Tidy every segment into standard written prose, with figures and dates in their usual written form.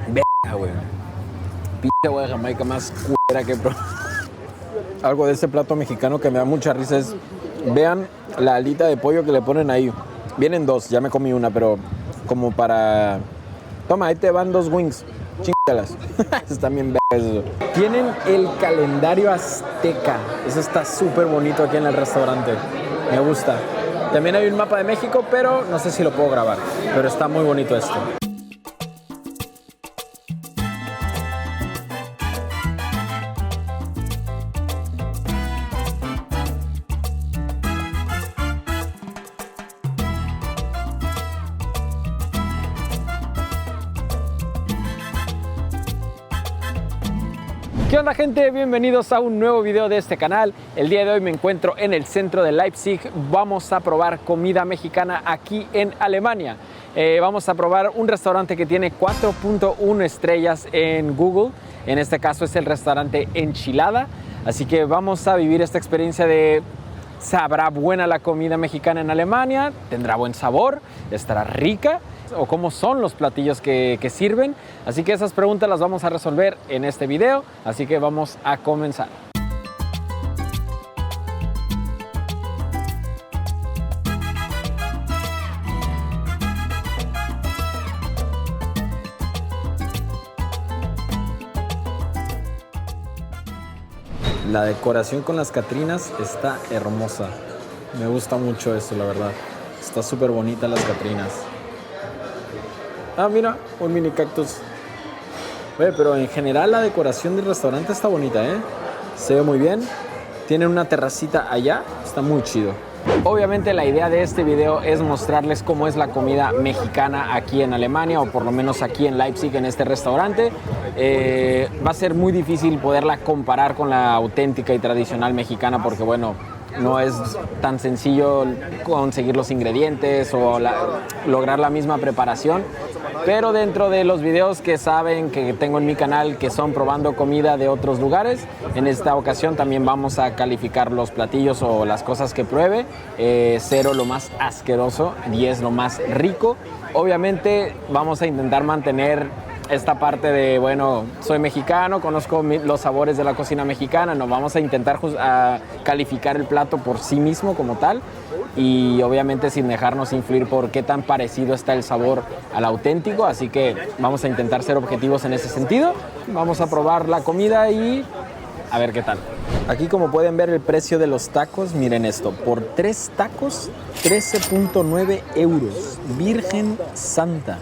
Verga, güey. Pinche agua de Jamaica más culera que pro. Algo de este plato mexicano que me da mucha risa es, vean la alita de pollo que le ponen ahí. Vienen dos, ya me comí una, pero como para... Toma, ahí te van 2 wings. Chingalas. Están bien vergas eso. Tienen el calendario azteca. Eso está súper bonito aquí en el restaurante. Me gusta. También hay un mapa de México, pero no sé si lo puedo grabar. Pero está muy bonito esto. ¿Qué onda, gente? Bienvenidos a un nuevo video de este canal. El día de hoy me encuentro en el centro de Leipzig. Vamos a probar comida mexicana aquí en Alemania. Vamos a probar un restaurante que tiene 4.1 estrellas en Google. En este caso es el restaurante Enchilada. Así que vamos a vivir esta experiencia de... ¿Sabrá buena la comida mexicana en Alemania? ¿Tendrá buen sabor? ¿Estará rica? ¿O cómo son los platillos que sirven? Así que esas preguntas las vamos a resolver en este video. Así que vamos a comenzar. La decoración con las catrinas está hermosa. Me gusta mucho esto, la verdad. Está súper bonita las catrinas. Ah, mira, un mini cactus. Oye, pero en general la decoración del restaurante está bonita, ¿eh? Se ve muy bien. Tienen una terracita allá. Está muy chido. Obviamente la idea de este video es mostrarles cómo es la comida mexicana aquí en Alemania, o por lo menos aquí en Leipzig, en este restaurante. Va a ser muy difícil poderla comparar con la auténtica y tradicional mexicana porque, bueno, no es tan sencillo conseguir los ingredientes o lograr la misma preparación. Pero dentro de los videos que saben que tengo en mi canal, que son probando comida de otros lugares, en esta ocasión también vamos a calificar los platillos o las cosas que pruebe. 0 lo más asqueroso, 10 lo más rico. Obviamente vamos a intentar mantener esta parte de, bueno, soy mexicano, conozco los sabores de la cocina mexicana. No, vamos a intentar calificar el plato por sí mismo como tal, y obviamente sin dejarnos influir por qué tan parecido está el sabor al auténtico. Así que vamos a intentar ser objetivos en ese sentido. Vamos a probar la comida y a ver qué tal. Aquí, como pueden ver, el precio de los tacos, miren esto, por 3 tacos 13.9 euros, Virgen Santa.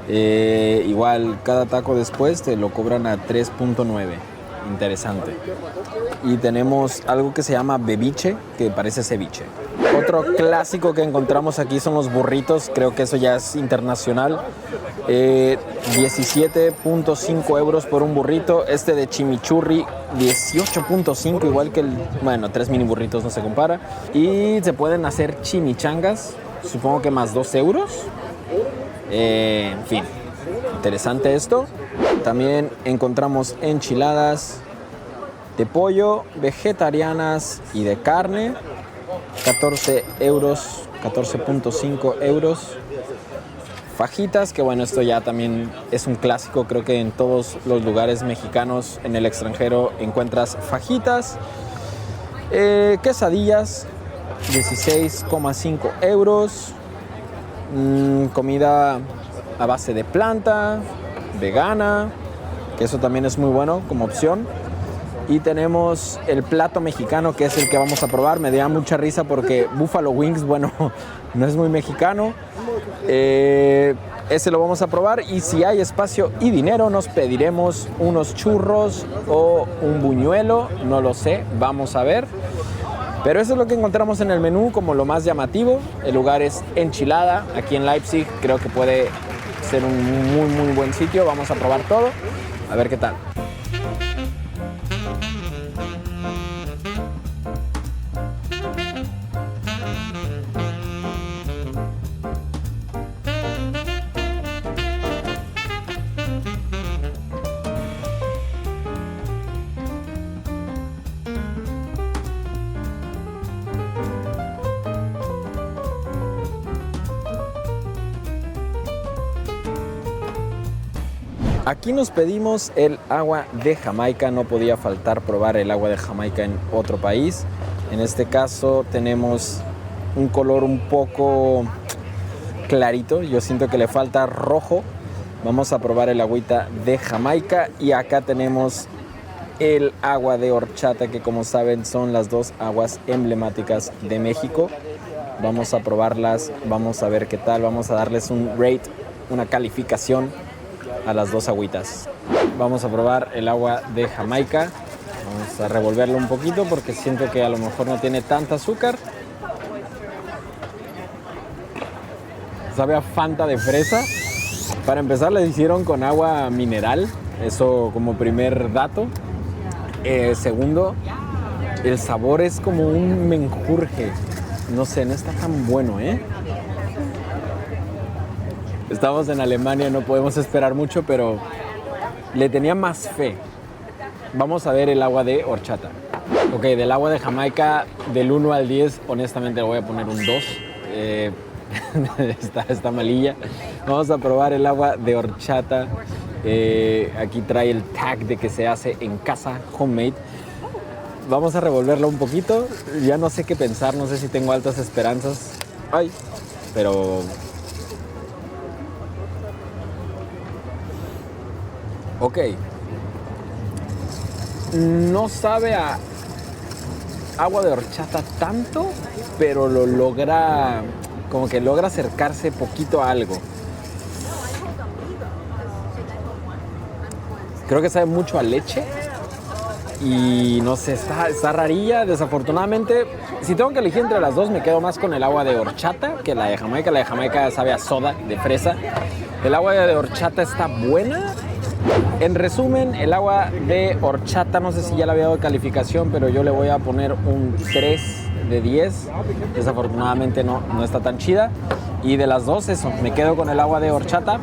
Igual cada taco después te lo cobran a 3.9. Interesante. Y tenemos algo que se llama bebiche, que parece ceviche. Otro clásico que encontramos aquí son los burritos. Creo que eso ya es internacional. 17.5 euros por un burrito. Este de chimichurri, 18.5, igual que el... Bueno, 3 mini burritos no se compara. Y se pueden hacer chimichangas, supongo que más 2 euros. En fin, interesante esto. También encontramos enchiladas de pollo, vegetarianas y de carne. 14 euros, 14.5 euros. Fajitas, que bueno, esto ya también es un clásico. Creo que en todos los lugares mexicanos en el extranjero encuentras fajitas. Quesadillas, 16.5 euros. Comida a base de planta, vegana, que eso también es muy bueno como opción. Y tenemos el plato mexicano, que es el que vamos a probar. Me da mucha risa porque Buffalo Wings, bueno, no es muy mexicano. Ese lo vamos a probar, y si hay espacio y dinero nos pediremos unos churros o un buñuelo, no lo sé, vamos a ver. Pero eso es lo que encontramos en el menú como lo más llamativo. El lugar es Enchilada, aquí en Leipzig. Creo que puede ser un muy buen sitio. Vamos a probar todo, a ver qué tal. Aquí nos pedimos el agua de Jamaica. No podía faltar probar el agua de Jamaica en otro país. En este caso tenemos un color un poco clarito. Yo siento que le falta rojo. Vamos a probar el agüita de Jamaica. Y acá tenemos el agua de horchata, que como saben son las dos aguas emblemáticas de México. Vamos a probarlas, vamos a ver qué tal. Vamos a darles un rate, una calificación a las dos agüitas. Vamos a probar el agua de Jamaica. Vamos a revolverlo un poquito porque siento que a lo mejor no tiene tanta azúcar. Sabe a Fanta de fresa. Para empezar, le hicieron con agua mineral. Eso como primer dato. Segundo, el sabor es como un menjurje. No sé, no está tan bueno, ¿eh? Estamos en Alemania, no podemos esperar mucho, pero le tenía más fe. Vamos a ver el agua de horchata. Ok, del agua de Jamaica, del 1 al 10, honestamente le voy a poner un 2. Está malilla. Vamos a probar el agua de horchata. Aquí trae el tag de que se hace en casa, homemade. Vamos a revolverlo un poquito. Ya no sé qué pensar, no sé si tengo altas esperanzas. Ay, pero... Ok. No sabe a agua de horchata tanto, pero lo logra, como que logra acercarse poquito a algo. Creo que sabe mucho a leche y no sé, está rarilla. Desafortunadamente, si tengo que elegir entre las dos, me quedo más con el agua de horchata que la de Jamaica. La de Jamaica sabe a soda de fresa. El agua de horchata está buena. En resumen, el agua de horchata, no sé si ya le había dado calificación, pero yo le voy a poner un 3 de 10. Desafortunadamente no está tan chida. Y de las dos, eso, me quedo con el agua de horchata.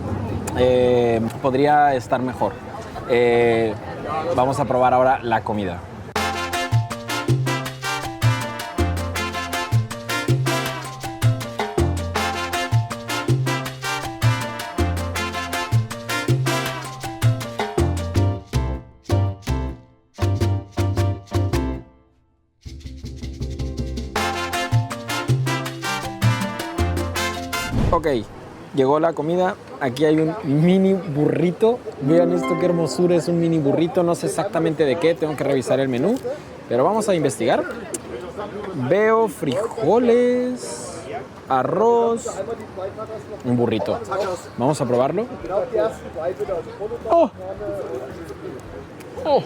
Podría estar mejor. Vamos a probar ahora la comida. Ok, llegó la comida. Aquí hay un mini burrito. Vean esto, qué hermosura, es un mini burrito. No sé exactamente de qué, tengo que revisar el menú, pero vamos a investigar. Veo frijoles, arroz, un burrito. Vamos a probarlo. ¡Oh! ¡Oh!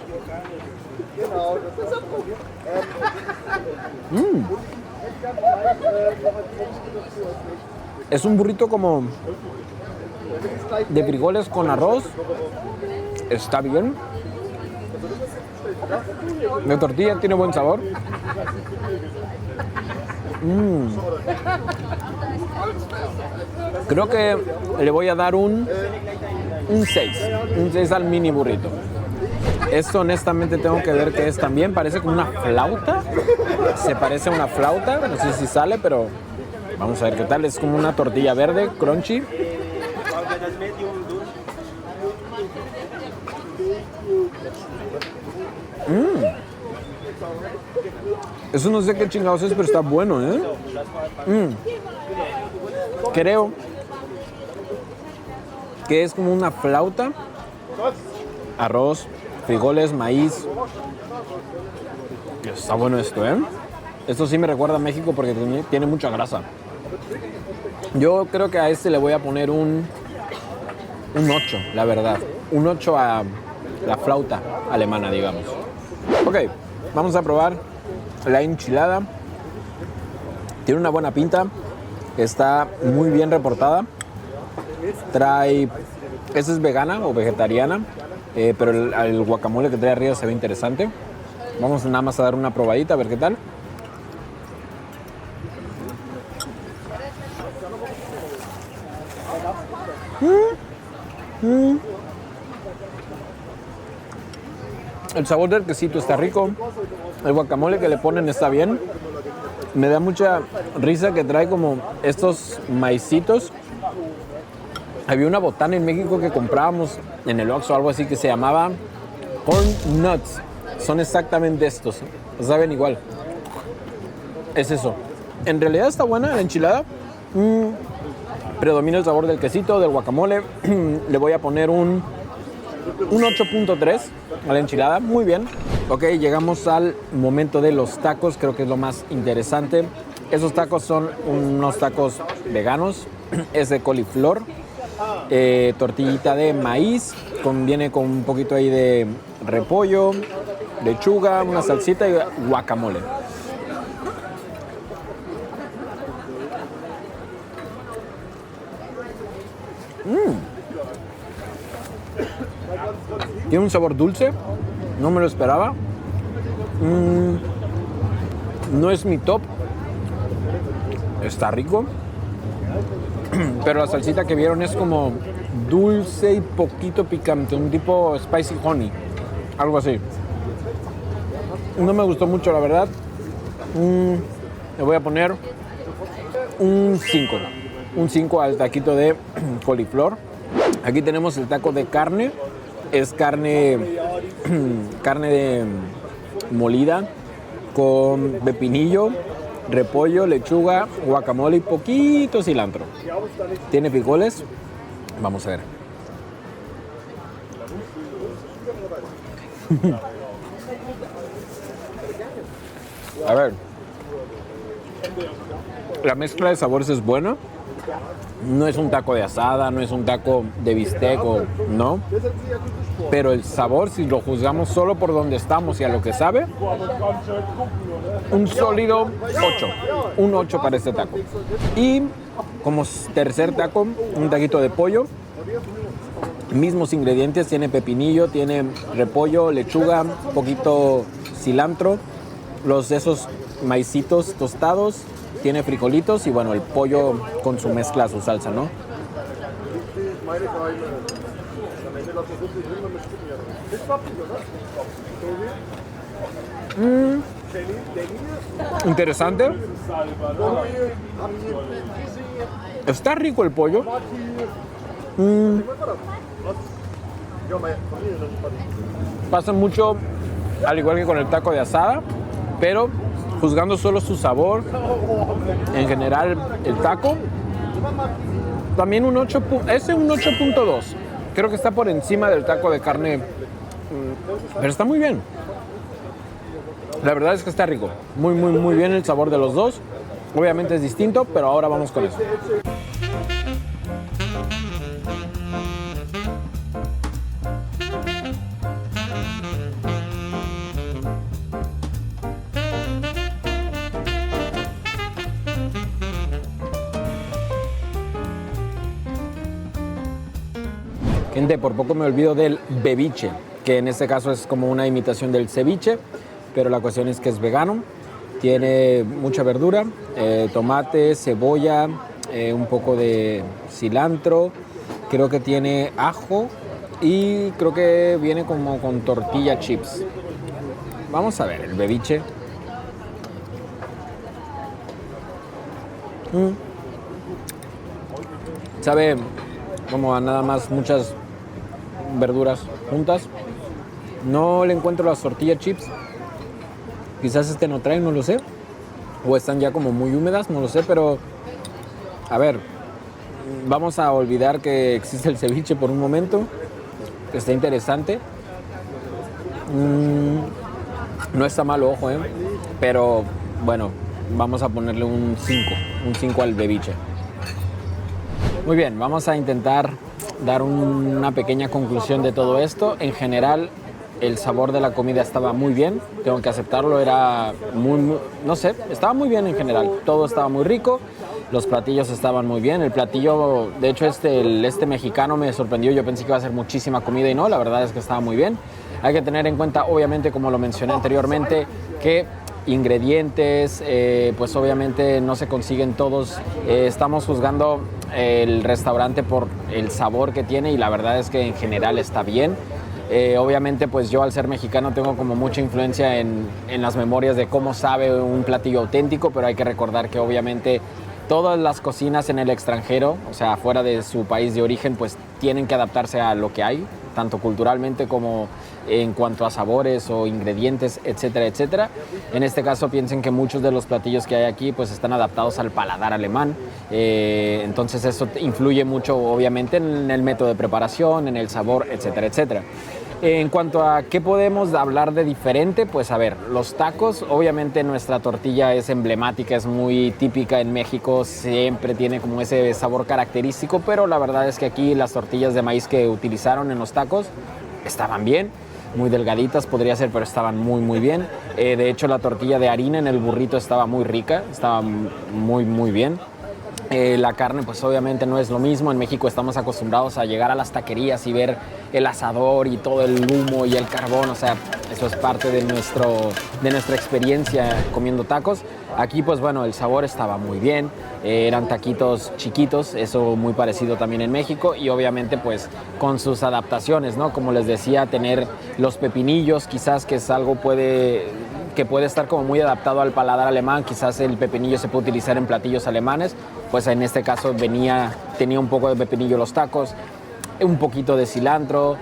Es un burrito como de frijoles con arroz. Está bien. La tortilla tiene buen sabor. Creo que le voy a dar un 6. Un 6 al mini burrito. Esto honestamente tengo que ver qué es también. Parece como una flauta. Se parece a una flauta. No sé si sale, pero vamos a ver qué tal. Es como una tortilla verde, crunchy. Eso no sé qué chingados es, pero está bueno, ¿eh? Creo que es como una flauta. Arroz, frijoles, maíz. Está bueno esto, ¿eh? Esto sí me recuerda a México porque tiene mucha grasa. Yo creo que a este le voy a poner un 8, la verdad. Un 8 a la flauta alemana, digamos. Ok, vamos a probar la enchilada. Tiene una buena pinta. Está muy bien reportada. Trae... Esta es vegana o vegetariana, pero el guacamole que trae arriba se ve interesante. Vamos nada más a dar una probadita a ver qué tal. El sabor del quesito está rico. El guacamole que le ponen está bien. Me da mucha risa que trae como estos maicitos Había una botana en México que comprábamos en el Oxxo o algo así que se llamaba Corn Nuts. Son exactamente estos. Saben igual. Es eso. En realidad está buena la enchilada. Predomina el sabor del quesito, del guacamole. Le voy a poner un 8.3 a la enchilada. Muy bien. Ok, llegamos al momento de los tacos. Creo que es lo más interesante. Esos tacos son unos tacos veganos. Es de coliflor. Tortillita de maíz. Viene con un poquito ahí de repollo, lechuga, una salsita y guacamole. Tiene un sabor dulce, no me lo esperaba. No es mi top, está rico, pero la salsita que vieron es como dulce y poquito picante, un tipo spicy honey, algo así. No me gustó mucho, la verdad. Le voy a poner un 5. Un 5 al taquito de coliflor. Aquí tenemos el taco de carne. Es carne de molida con pepinillo, repollo, lechuga, guacamole y poquito cilantro. Tiene frijoles. Vamos a ver. A ver. La mezcla de sabores es buena. No es un taco de asada, no es un taco de bistec, no. Pero el sabor, si lo juzgamos solo por donde estamos y a lo que sabe, un sólido 8. Un 8 para este taco. Y como tercer taco, un taquito de pollo. Mismos ingredientes, tiene pepinillo, tiene repollo, lechuga, poquito cilantro, esos maicitos tostados, tiene frijolitos y bueno, el pollo con su mezcla, su salsa, ¿no? Interesante. Está rico el pollo. Pasa mucho, al igual que con el taco de asada, pero juzgando solo su sabor, en general el taco, también un 8.2. Creo que está por encima del taco de carne, pero está muy bien. La verdad es que está rico, muy, muy, muy bien el sabor de los dos. Obviamente es distinto, pero ahora vamos con eso. Gente, por poco me olvido del bebiche, que en este caso es como una imitación del ceviche, pero la cuestión es que es vegano, tiene mucha verdura, tomate, cebolla, un poco de cilantro, creo que tiene ajo y creo que viene como con tortilla chips. Vamos a ver el bebiche. Sabe como a nada más muchas verduras juntas. No le encuentro las tortillas chips. Quizás no traen, no lo sé. O están ya como muy húmedas, no lo sé, pero a ver, vamos a olvidar que existe el ceviche por un momento. Está interesante. No está mal, ojo, pero bueno, vamos a ponerle un 5 al bebiche. Muy bien, vamos a intentar dar una pequeña conclusión de todo esto. En general, el sabor de la comida estaba muy bien, tengo que aceptarlo, era muy, no sé, estaba muy bien en general. Todo estaba muy rico, los platillos estaban muy bien. El platillo, de hecho, este mexicano me sorprendió, yo pensé que iba a ser muchísima comida y no, la verdad es que estaba muy bien. Hay que tener en cuenta, obviamente, como lo mencioné anteriormente, que ingredientes, pues obviamente no se consiguen todos. Estamos juzgando el restaurante por el sabor que tiene y la verdad es que en general está bien. Obviamente pues yo al ser mexicano tengo como mucha influencia en las memorias de cómo sabe un platillo auténtico, pero hay que recordar que obviamente todas las cocinas en el extranjero, o sea, fuera de su país de origen, pues tienen que adaptarse a lo que hay, tanto culturalmente como en cuanto a sabores o ingredientes, etcétera, etcétera. En este caso piensen que muchos de los platillos que hay aquí pues están adaptados al paladar alemán, entonces eso influye mucho obviamente en el método de preparación, en el sabor, etcétera, etcétera. En cuanto a qué podemos hablar de diferente, pues a ver, los tacos, obviamente nuestra tortilla es emblemática, es muy típica en México, siempre tiene como ese sabor característico, pero la verdad es que aquí las tortillas de maíz que utilizaron en los tacos estaban bien, muy delgaditas podría ser, pero estaban muy bien. De hecho, la tortilla de harina en el burrito estaba muy rica, estaba muy bien. La carne pues obviamente no es lo mismo. En México estamos acostumbrados a llegar a las taquerías y ver el asador y todo el humo y el carbón, o sea, eso es parte de nuestra experiencia comiendo tacos. Aquí pues bueno, el sabor estaba muy bien, eran taquitos chiquitos, eso muy parecido también en México, y obviamente pues con sus adaptaciones, ¿no? Como les decía, tener los pepinillos, quizás que es algo que puede estar como muy adaptado al paladar alemán, quizás el pepinillo se puede utilizar en platillos alemanes, pues en este caso tenía un poco de pepinillo los tacos, un poquito de cilantro,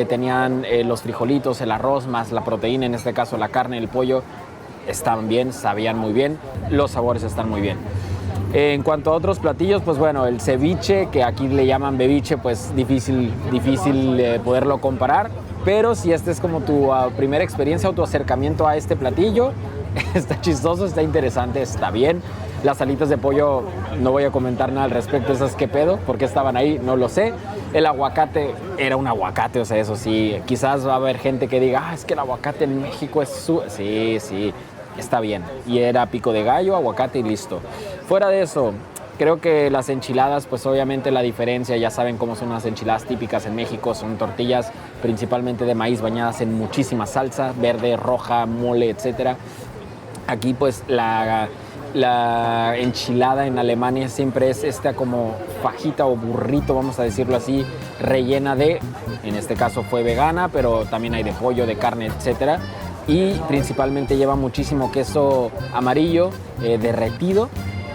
tenían los frijolitos, el arroz, más la proteína, en este caso la carne, el pollo, estaban bien, sabían muy bien, los sabores están muy bien. En cuanto a otros platillos, pues bueno, el ceviche, que aquí le llaman beviche, pues difícil poderlo comparar, pero si esta es como tu primera experiencia o tu acercamiento a este platillo, está chistoso, está interesante, está bien. Las alitas de pollo, no voy a comentar nada al respecto, esas qué pedo, por qué estaban ahí, no lo sé. El aguacate era un aguacate, o sea, eso sí, quizás va a haber gente que diga, es que el aguacate en México es Sí, está bien. Y era pico de gallo, aguacate y listo. Fuera de eso, creo que las enchiladas, pues obviamente la diferencia, ya saben cómo son las enchiladas típicas en México, son tortillas principalmente de maíz bañadas en muchísima salsa, verde, roja, mole, etcétera. Aquí pues la enchilada en Alemania siempre es esta como fajita o burrito, vamos a decirlo así, rellena en este caso fue vegana, pero también hay de pollo, de carne, etcétera. Y principalmente lleva muchísimo queso amarillo derretido,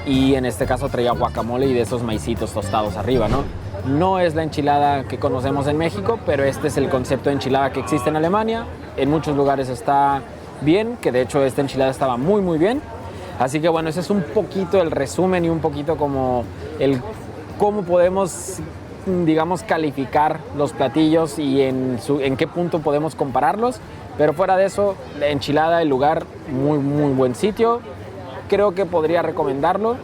y en este caso traía guacamole y de esos maicitos tostados arriba, ¿no? No es la enchilada que conocemos en México, pero este es el concepto de enchilada que existe en Alemania. En muchos lugares está bien, que de hecho esta enchilada estaba muy bien. Así que bueno, ese es un poquito el resumen y un poquito como el cómo podemos, digamos, calificar los platillos y en qué punto podemos compararlos. Pero fuera de eso, la enchilada, el lugar, muy buen sitio. Creo que podría recomendarlo.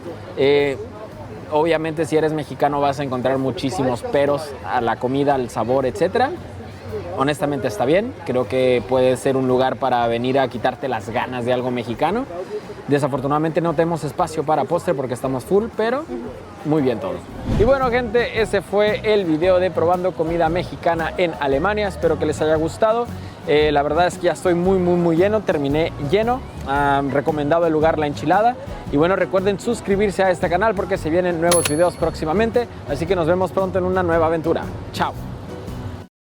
Obviamente si eres mexicano vas a encontrar muchísimos peros a la comida, al sabor, etcétera. Honestamente está bien, creo que puede ser un lugar para venir a quitarte las ganas de algo mexicano. Desafortunadamente no tenemos espacio para postre porque estamos full, pero muy bien todo. Y bueno, gente, ese fue el video de probando comida mexicana en Alemania. Espero que les haya gustado. La verdad es que ya estoy muy lleno, terminé lleno. Recomendado el lugar, la enchilada. Y bueno, recuerden suscribirse a este canal porque se vienen nuevos videos próximamente. Así que nos vemos pronto en una nueva aventura. Chao.